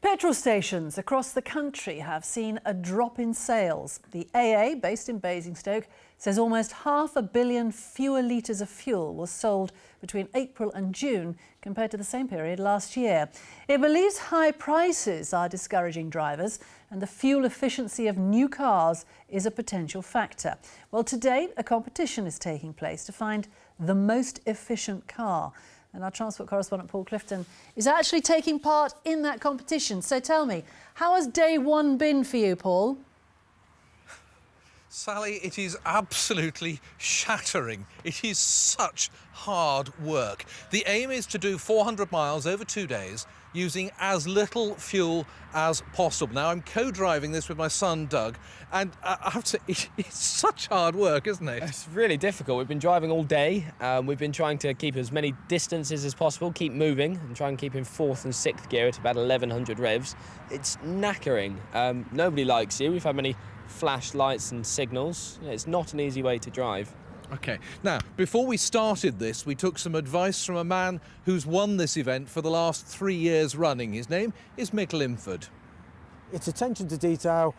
Petrol stations across the country have seen a drop in sales. The AA, based in Basingstoke, says almost 500 million fewer litres of fuel was sold between April and June compared to the same period last year. It believes high prices are discouraging drivers and the fuel efficiency of new cars is a potential factor. Well, today a competition is taking place to find the most efficient car. And our transport correspondent Paul Clifton is actually taking part in that competition. So tell me, how has day one been for you, Paul? Sally, it is absolutely shattering. It is such hard work. The aim is to do 400 miles over 2 days using as little fuel as possible. Now, I'm co-driving this with my son, Doug, and I have to say, it's such hard work, isn't it? It's really difficult. We've been driving all day. We've been trying to keep as many distances as possible, keep moving, and try and keep in fourth and sixth gear at about 1100 revs. It's knackering. Nobody likes you. We've had many flash lights and signals. It's not an easy way to drive. OK. Now, before we started this, we took some advice from a man who's won this event for the last 3 years running. His name is Mick Limford. It's attention to detail,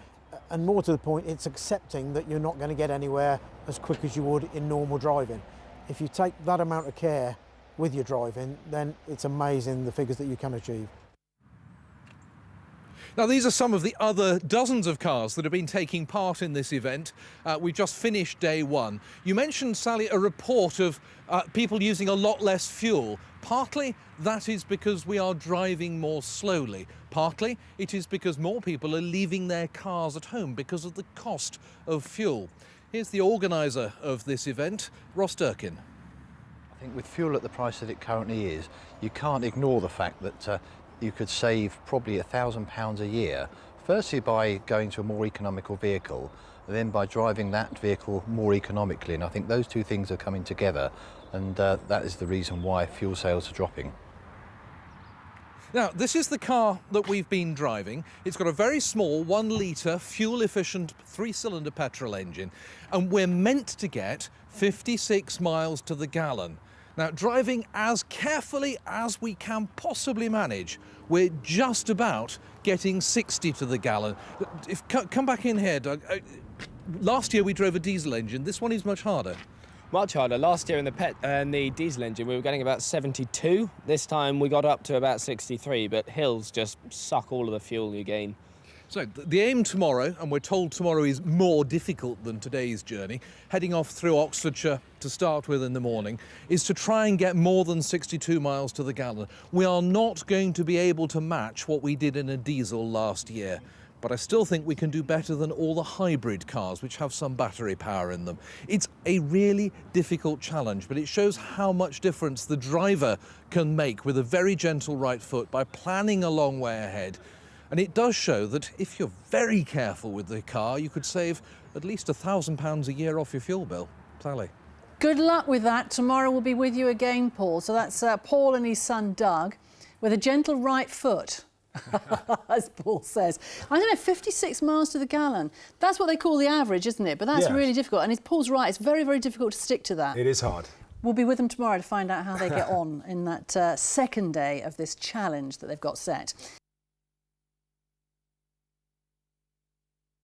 and more to the point, it's accepting that you're not going to get anywhere as quick as you would in normal driving. If you take that amount of care with your driving, then it's amazing the figures that you can achieve. Now, these are some of the other dozens of cars that have been taking part in this event. We just finished day one. You mentioned, Sally, a report of people using a lot less fuel. Partly that is because we are driving more slowly. Partly it is because more people are leaving their cars at home because of the cost of fuel. Here's the organiser of this event, Ross Durkin. I think with fuel at the price that it currently is, you can't ignore the fact that you could save probably £1,000 a year, firstly by going to a more economical vehicle, and then by driving that vehicle more economically. And I think those two things are coming together, and that is the reason why fuel sales are dropping. Now, this is the car that we've been driving. It's got a very small 1 litre fuel-efficient 3-cylinder petrol engine, and we're meant to get 56 miles to the gallon. Now, driving as carefully as we can possibly manage, we're just about getting 60 to the gallon. Come back in here, Doug. Last year we drove a diesel engine. This one is much harder. Much harder. Last year in the diesel engine we were getting about 72. This time we got up to about 63, but hills just suck all of the fuel you gain. So the aim tomorrow, and we're told tomorrow is more difficult than today's journey, heading off through Oxfordshire to start with in the morning, is to try and get more than 62 miles to the gallon. We are not going to be able to match what we did in a diesel last year, but I still think we can do better than all the hybrid cars which have some battery power in them. It's a really difficult challenge, but it shows how much difference the driver can make with a very gentle right foot by planning a long way ahead. And it does show that if you're very careful with the car, you could save at least £1,000 a year off your fuel bill. Sally. Good luck with that. Tomorrow we'll be with you again, Paul. So that's Paul and his son, Doug, with a gentle right foot, as Paul says. I don't know, 56 miles to the gallon. That's what they call the average, isn't it? But that's really difficult. And Paul's right, it's very, very difficult to stick to that. It is hard. We'll be with them tomorrow to find out how they get on in that second day of this challenge that they've got set.